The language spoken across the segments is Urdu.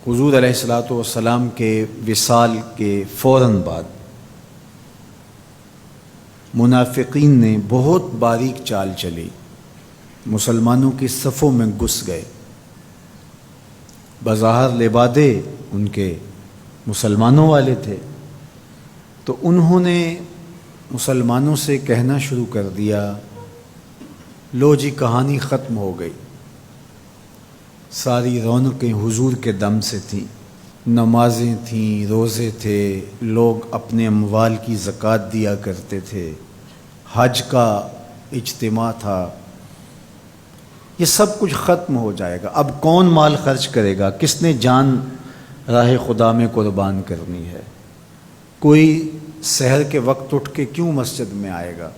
حضور علیہ الصلوۃ والسلام کے وصال کے فوراً بعد منافقین نے بہت باریک چال چلی، مسلمانوں کی صفوں میں گھس گئے۔ بظاہر لبادے ان کے مسلمانوں والے تھے، تو انہوں نے مسلمانوں سے کہنا شروع کر دیا، لو جی کہانی ختم ہو گئی، ساری رونقیں حضور کے دم سے تھیں، نمازیں تھیں، روزے تھے، لوگ اپنے اموال کی زکوٰۃ دیا کرتے تھے، حج کا اجتماع تھا، یہ سب کچھ ختم ہو جائے گا۔ اب کون مال خرچ کرے گا؟ کس نے جان راہ خدا میں قربان کرنی ہے؟ کوئی سحر کے وقت اٹھ کے کیوں مسجد میں آئے گا؟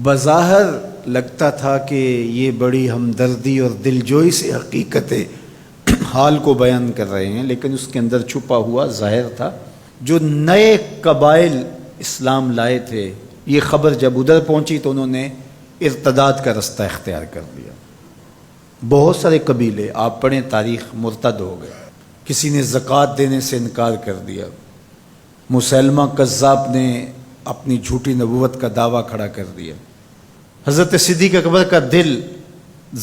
بظاہر لگتا تھا کہ یہ بڑی ہمدردی اور دلجوئی سے حقیقت حال کو بیان کر رہے ہیں، لیکن اس کے اندر چھپا ہوا ظاہر تھا۔ جو نئے قبائل اسلام لائے تھے، یہ خبر جب ادھر پہنچی تو انہوں نے ارتداد کا رستہ اختیار کر لیا۔ بہت سارے قبیلے، آپ پڑھیں تاریخ، مرتد ہو گئے۔ کسی نے زکوٰۃ دینے سے انکار کر دیا، مسیلمہ کذاب نے اپنی جھوٹی نبوت کا دعویٰ کھڑا کر دیا۔ حضرت صدیق اکبر کا دل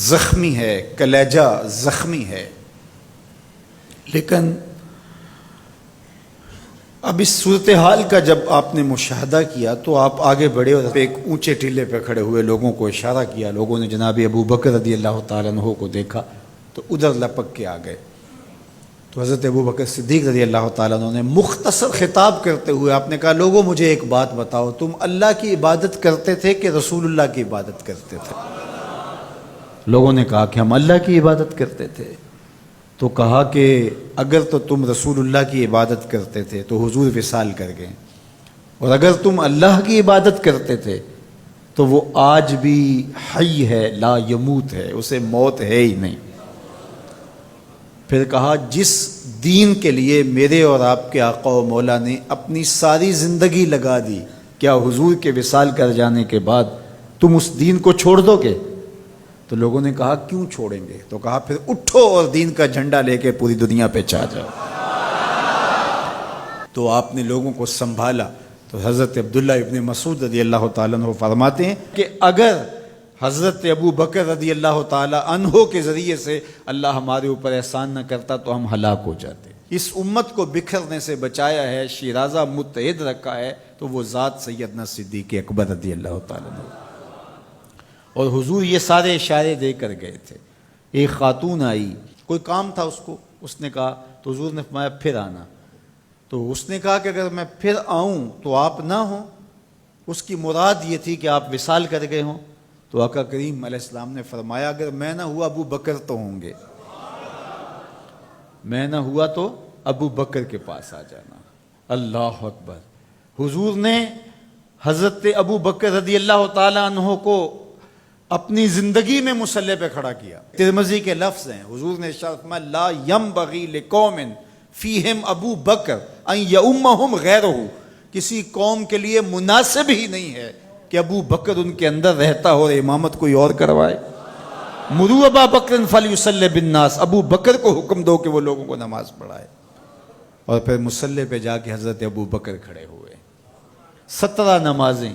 زخمی ہے، کلیجہ زخمی ہے، لیکن اب اس صورتحال کا جب آپ نے مشاہدہ کیا تو آپ آگے بڑھے اور ایک اونچے ٹیلے پہ کھڑے ہوئے لوگوں کو اشارہ کیا۔ لوگوں نے جناب ابو بکر رضی اللہ تعالیٰ عنہ کو دیکھا تو ادھر لپک کے آ گئے۔ تو حضرت ابو بکر صدیق رضی اللہ تعالیٰ عنہ نے مختصر خطاب کرتے ہوئے آپ نے کہا، لوگوں مجھے ایک بات بتاؤ، تم اللہ کی عبادت کرتے تھے کہ رسول اللہ کی عبادت کرتے تھے؟ لوگوں نے کہا کہ ہم اللہ کی عبادت کرتے تھے۔ تو کہا کہ اگر تو تم رسول اللہ کی عبادت کرتے تھے تو حضور وصال کر گئے، اور اگر تم اللہ کی عبادت کرتے تھے تو وہ آج بھی حی ہے، لا یموت ہے، اسے موت ہے ہی نہیں۔ پھر کہا، جس دین کے لیے میرے اور آپ کے آقا و مولا نے اپنی ساری زندگی لگا دی، کیا حضور کے وصال کر جانے کے بعد تم اس دین کو چھوڑ دو گے؟ تو لوگوں نے کہا، کیوں چھوڑیں گے؟ تو کہا، پھر اٹھو اور دین کا جھنڈا لے کے پوری دنیا پہ چھا جاؤ۔ تو آپ نے لوگوں کو سنبھالا۔ تو حضرت عبداللہ ابن مسعود رضی اللہ تعالیٰ عنہ فرماتے ہیں کہ اگر حضرت ابو بکر رضی اللہ تعالیٰ عنہ کے ذریعے سے اللہ ہمارے اوپر احسان نہ کرتا تو ہم ہلاک ہو جاتے۔ اس امت کو بکھرنے سے بچایا ہے، شیرازہ متحد رکھا ہے، تو وہ ذات سیدنا صدیق اکبر رضی اللہ تعالیٰ عنہ۔ اور حضور یہ سارے اشارے دے کر گئے تھے۔ ایک خاتون آئی، کوئی کام تھا اس کو، اس نے کہا، تو حضور نے فرمایا پھر آنا۔ تو اس نے کہا کہ اگر میں پھر آؤں تو آپ نہ ہوں، اس کی مراد یہ تھی کہ آپ وصال کر گئے ہوں۔ تو آقا کریم علیہ السلام نے فرمایا، اگر میں نہ ہوا ابو بکر تو ہوں گے، میں نہ ہوا تو ابو بکر کے پاس آ جانا۔ اللہ اکبر۔ حضور نے حضرت ابو بکر رضی اللہ تعالیٰ عنہ کو اپنی زندگی میں مصلی پہ کھڑا کیا۔ ترمذی کے لفظ ہیں، حضور نے ارشاد فرمایا، لا ینبغی لقوم فیہم ابو بکر ان یؤمہم غیرہ، کسی قوم کے لیے مناسب ہی نہیں ہے کہ ابو بکر ان کے اندر رہتا ہو اور امامت کوئی اور کروائے۔ مروا ابا بکر فلیصلی بالناس، ابو بکر کو حکم دو کہ وہ لوگوں کو نماز پڑھائے۔ اور پھر مصلی پہ جا کے حضرت ابو بکر کھڑے ہوئے۔ 17 نمازیں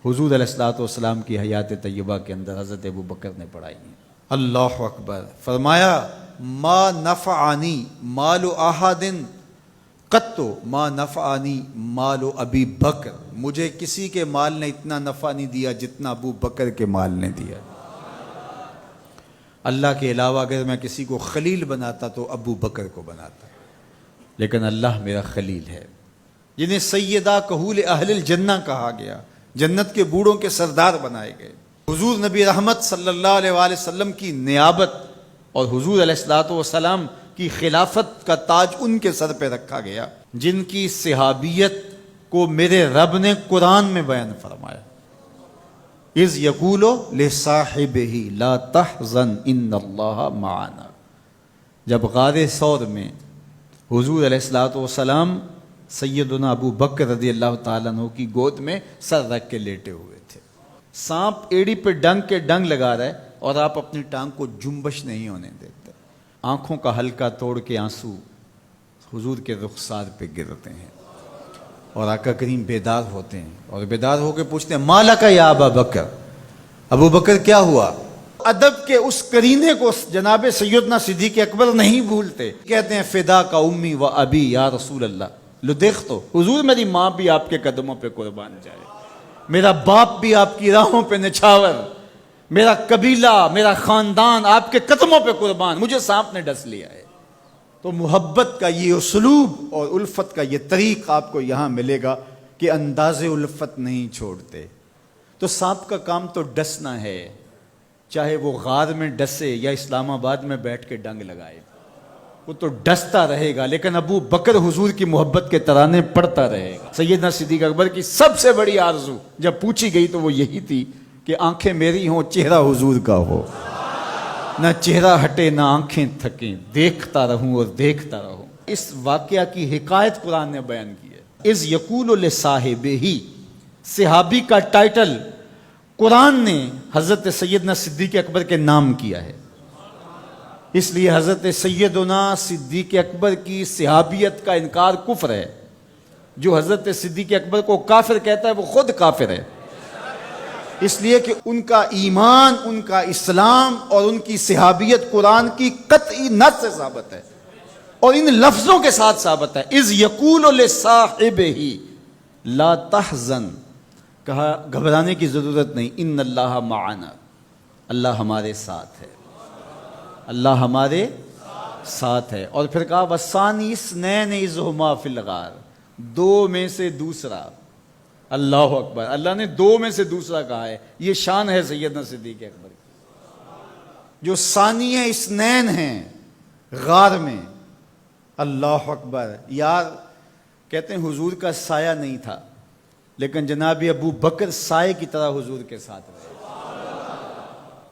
حضور علیہ الصلوۃ والسلام کی حیات طیبہ کے اندر حضرت ابو بکر نے پڑھائی ہیں۔ اللہ اکبر۔ فرمایا، ما نفعنی مال احد قط ما نفعنی مال ابی بکر، مجھے کسی کے مال نے اتنا نفع نہیں دیا جتنا ابو بکر کے مال نے دیا۔ اللہ کے علاوہ اگر میں کسی کو خلیل بناتا تو ابو بکر کو بناتا، لیکن اللہ میرا خلیل ہے، جنہیں سیدہ کہول اہل الجنہ کہا گیا، جنت کے بوڑھوں کے سردار بنائے گئے۔ حضور نبی رحمت صلی اللہ علیہ وآلہ وسلم کی نیابت اور حضور علیہ الصلوۃ والسلام کی خلافت کا تاج ان کے سر پہ رکھا گیا، جن کی صحابیت کو میرے رب نے قرآن میں بیان فرمایا، اذ یقول لصاحبہ لا تحزن ان اللہ معنا۔ جب غار ثور میں حضور علیہ الصلوۃ والسلام سیدنا ابو بکر رضی اللہ تعالیٰ عنہ کی گود میں سر رکھ کے لیٹے ہوئے تھے، سانپ ایڑی پہ ڈنگ کے ڈنگ لگا رہا ہے اور آپ اپنی ٹانگ کو جنبش نہیں ہونے دیتے۔ آنکھوں کا حلقہ توڑ کے آنسو حضور کے رخسار پہ گرتے ہیں، اور آقا کریم بیدار ہوتے ہیں، اور بیدار ہو کے پوچھتے ہیں مالا کا یا ابا بکر، ابو بکر کیا ہوا؟ ادب کے اس قرینے کو جناب سیدنا صدیق اکبر نہیں بھولتے، کہتے ہیں فدا کا امی و ابی یا رسول اللہ، لو دیکھ تو حضور میری ماں بھی آپ کے قدموں پہ قربان جائے، میرا باپ بھی آپ کی راہوں پہ نچھاور، میرا قبیلہ میرا خاندان آپ کے قدموں پہ قربان، مجھے سانپ نے ڈس لیا ہے۔ تو محبت کا یہ اسلوب اور الفت کا یہ طریق آپ کو یہاں ملے گا کہ انداز الفت نہیں چھوڑتے۔ تو سانپ کا کام تو ڈسنا ہے، چاہے وہ غار میں ڈسے یا اسلام آباد میں بیٹھ کے ڈنگ لگائے، وہ تو ڈستا رہے گا، لیکن ابو بکر حضور کی محبت کے ترانے پڑھتا رہے گا۔ سیدنا صدیق اکبر کی سب سے بڑی آرزو جب پوچھی گئی تو وہ یہی تھی کہ آنکھیں میری ہوں، چہرہ حضور کا ہو، نہ چہرہ ہٹے نہ آنکھیں تھکیں، دیکھتا رہوں اور دیکھتا رہوں۔ اس واقعہ کی حکایت قرآن نے بیان کی ہے۔ اذ یقول لصاحبہ، صحابی کا ٹائٹل قرآن نے حضرت سیدنا صدیق اکبر کے نام کیا ہے، اس لیے حضرت سیدنا صدیق اکبر کی صحابیت کا انکار کفر ہے۔ جو حضرت صدیق اکبر کو کافر کہتا ہے وہ خود کافر ہے، اس لیے کہ ان کا ایمان، ان کا اسلام اور ان کی صحابیت قرآن کی قطعی نص سے ثابت ہے، اور ان لفظوں کے ساتھ ثابت ہے۔ اذ یقول لصاحبہ لا تحزن، کہا گھبرانے کی ضرورت نہیں، ان اللہ معنا، اللہ ہمارے ساتھ ہے، اللہ ہمارے ساتھ ہے۔ اور پھر کہا وَالثَّانِي اثْنَيْنِ اذْ هُمَا فِي الْغَارِ، دو میں سے دوسرا، اللہ اکبر، اللہ نے دو میں سے دوسرا کہا ہے۔ یہ شان ہے سیدنا صدیق اکبر کی، جو ثانیہ اثنین ہیں غار میں، اللہ اکبر۔ یار کہتے ہیں حضور کا سایہ نہیں تھا، لیکن جناب ابو بکر سائے کی طرح حضور کے ساتھ رہے،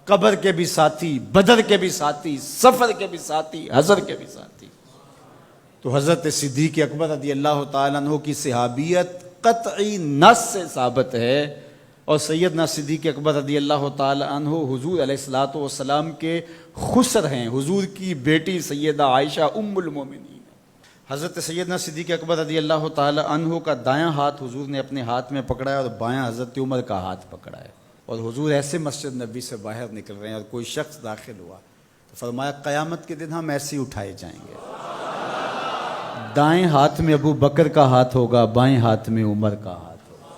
قبر کے بھی ساتھی، بدر کے بھی ساتھی، سفر کے بھی ساتھی، حضر کے بھی ساتھی۔ تو حضرت صدیق اکبر رضی اللہ تعالیٰ عنہ کی صحابیت قطعی نص سے ثابت ہے، اور سیدنا صدیق اکبر رضی اللہ تعالیٰ عنہ حضور علیہ الصلوۃ والسلام کے خسر ہیں، حضور کی بیٹی سیدہ عائشہ ام المومنین۔ حضرت سیدنا صدیق اکبر رضی اللہ تعالیٰ عنہ کا دایاں ہاتھ حضور نے اپنے ہاتھ میں پکڑا ہے، اور بایاں حضرت عمر کا ہاتھ پکڑا ہے، اور حضور ایسے مسجد نبی سے باہر نکل رہے ہیں، اور کوئی شخص داخل ہوا تو فرمایا قیامت کے دن ہم ایسے ہی اٹھائے جائیں گے، دائیں ہاتھ میں ابو بکر کا ہاتھ ہوگا، بائیں ہاتھ میں عمر کا ہاتھ ہوگا۔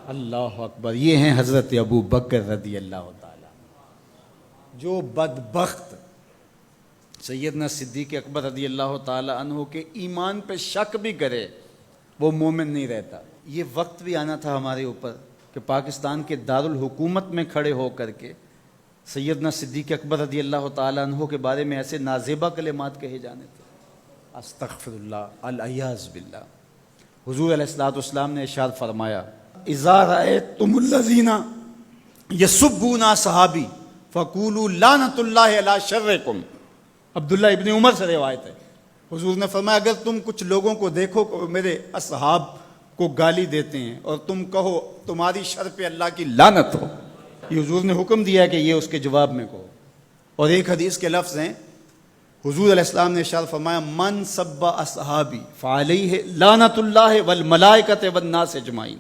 اللہ اکبر، یہ ہیں حضرت ابو بکر رضی اللہ تعالیٰ۔ جو بدبخت سیدنا صدیق اکبر رضی اللہ تعالیٰ عنہ کے ایمان پہ شک بھی کرے وہ مومن نہیں رہتا۔ یہ وقت بھی آنا تھا ہمارے اوپر کہ پاکستان کے دارالحکومت میں کھڑے ہو کر کے سیدنا صدیق اکبر رضی اللہ تعالیٰ عنہ کے بارے میں ایسے نازیبہ کلمات کہے جانے تھے، استغفر اللہ، العیاذ باللہ۔ حضور علیہ الصلوۃ والسلام نے ارشاد فرمایا اذا رأیتم الذین یسبون صحابی فقولوا لعنۃ اللہ علی شرکم۔ عبداللہ ابن عمر سے روایت ہے، حضور نے فرمایا اگر تم کچھ لوگوں کو دیکھو کہ میرے اصحاب کو گالی دیتے ہیں اور تم کہو تمہاری شر پہ اللہ کی لعنت ہو، یہ حضور نے حکم دیا ہے کہ یہ اس کے جواب میں کہو۔ اور ایک حدیث کے لفظ ہیں، حضور علیہ السلام نے ارشاد فرمایا من سب اصحابی فعلیہ لعنت اللہ والملائکۃ والناس اجمعین،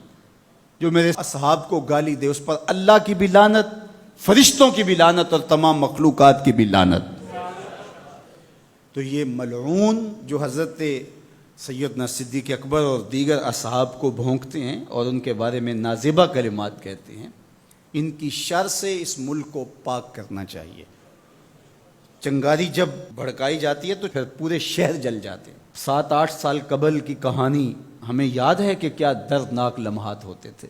جو میرے اصحاب کو گالی دے اس پر اللہ کی بھی لعنت، فرشتوں کی بھی لعنت، اور تمام مخلوقات کی بھی لعنت۔ تو یہ ملعون جو حضرت سیدنا صدیق اکبر اور دیگر اصحاب کو بھونکتے ہیں اور ان کے بارے میں نازیبہ کلمات کہتے ہیں، ان کی شر سے اس ملک کو پاک کرنا چاہیے۔ چنگاری جب بھڑکائی جاتی ہے تو پھر پورے شہر جل جاتے ہیں۔ 7-8 سال قبل کی کہانی ہمیں یاد ہے کہ کیا دردناک لمحات ہوتے تھے،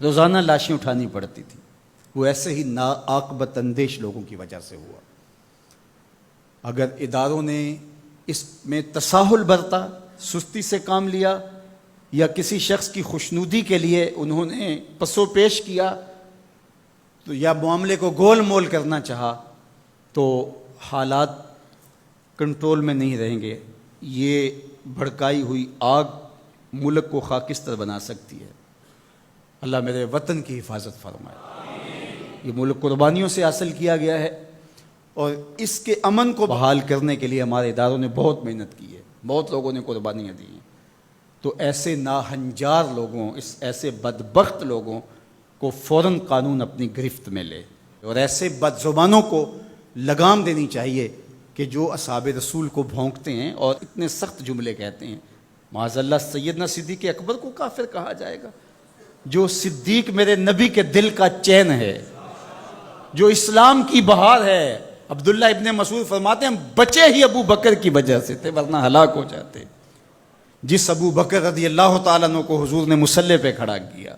روزانہ لاشیں اٹھانی پڑتی تھی، وہ ایسے ہی ناعاقبت اندیش لوگوں کی وجہ سے ہوا۔ اگر اداروں نے اس میں تساہل برتا، سستی سے کام لیا، یا کسی شخص کی خوشنودی کے لیے انہوں نے پسو پیش کیا تو یا معاملے کو گول مول کرنا چاہا، تو حالات کنٹرول میں نہیں رہیں گے۔ یہ بھڑکائی ہوئی آگ ملک کو خاکستر بنا سکتی ہے۔ اللہ میرے وطن کی حفاظت فرمائے۔ یہ ملک قربانیوں سے حاصل کیا گیا ہے، اور اس کے امن کو بحال کرنے کے لیے ہمارے اداروں نے بہت محنت کی ہے، بہت لوگوں نے قربانیاں دی ہیں۔ تو ایسے ناہنجار لوگوں، ایسے بدبخت لوگوں کو فوراً قانون اپنی گرفت میں لے، اور ایسے بد زبانوں کو لگام دینی چاہیے کہ جو اصحاب رسول کو بھونکتے ہیں اور اتنے سخت جملے کہتے ہیں۔ معاذ اللہ سیدنا صدیق اکبر کو کافر کہا جائے گا؟ جو صدیق میرے نبی کے دل کا چین ہے، جو اسلام کی بہار ہے۔ عبداللہ ابن مسعود فرماتے ہیں ہم بچے ہی ابو بکر کی وجہ سے تھے، ورنہ ہلاک ہو جاتے۔ جس ابو بکر رضی اللہ تعالیٰ عنہ کو حضور نے مصلی پہ کھڑا کیا،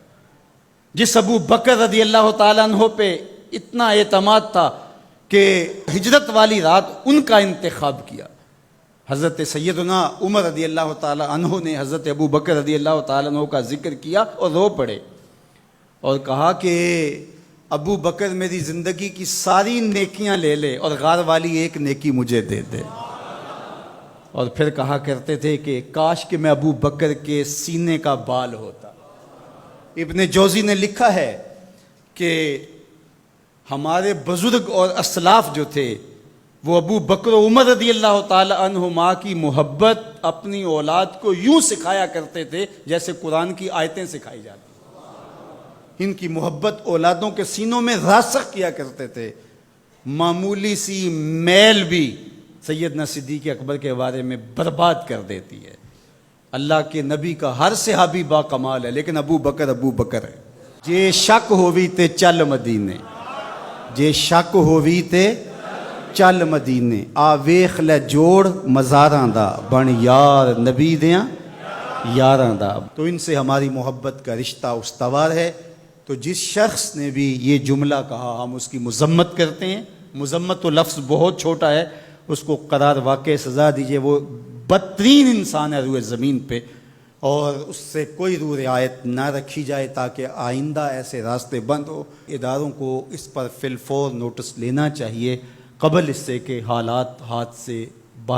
جس ابو بکر رضی اللہ تعالیٰ عنہ پہ اتنا اعتماد تھا کہ ہجرت والی رات ان کا انتخاب کیا۔ حضرت سیدنا عمر رضی اللہ تعالیٰ عنہ نے حضرت ابو بکر رضی اللہ تعالیٰ عنہ کا ذکر کیا اور رو پڑے اور کہا کہ ابو بکر میری زندگی کی ساری نیکیاں لے لے اور غار والی ایک نیکی مجھے دے دے۔ اور پھر کہا کرتے تھے کہ کاش کہ میں ابو بکر کے سینے کا بال ہوتا۔ ابن جوزی نے لکھا ہے کہ ہمارے بزرگ اور اسلاف جو تھے وہ ابو بکر و عمر رضی اللہ تعالی عنہما کی محبت اپنی اولاد کو یوں سکھایا کرتے تھے جیسے قرآن کی آیتیں سکھائی جاتی۔ ان کی محبت اولادوں کے سینوں میں راسخ کیا کرتے تھے۔ معمولی سی میل بھی سیدنا صدیق اکبر کے بارے میں برباد کر دیتی ہے۔ اللہ کے نبی کا ہر صحابی با کمال ہے، لیکن ابو بکر ہے۔ جے شک ہووی تے چل مدینے، جے شک ہووی تے چل مدینے، آ ویخ لے جوڑ مزاراں دا، بن یار نبی دیاں یاراں دا۔ تو ان سے ہماری محبت کا رشتہ استوار ہے۔ تو جس شخص نے بھی یہ جملہ کہا ہم اس کی مذمت کرتے ہیں۔ مذمت تو لفظ بہت چھوٹا ہے، اس کو قرار واقع سزا دیجئے۔ وہ بدترین انسان ہے روئے زمین پہ، اور اس سے کوئی روح رعایت نہ رکھی جائے تاکہ آئندہ ایسے راستے بند ہو۔ اداروں کو اس پر فی الفور نوٹس لینا چاہیے قبل اس سے کہ حالات ہاتھ سے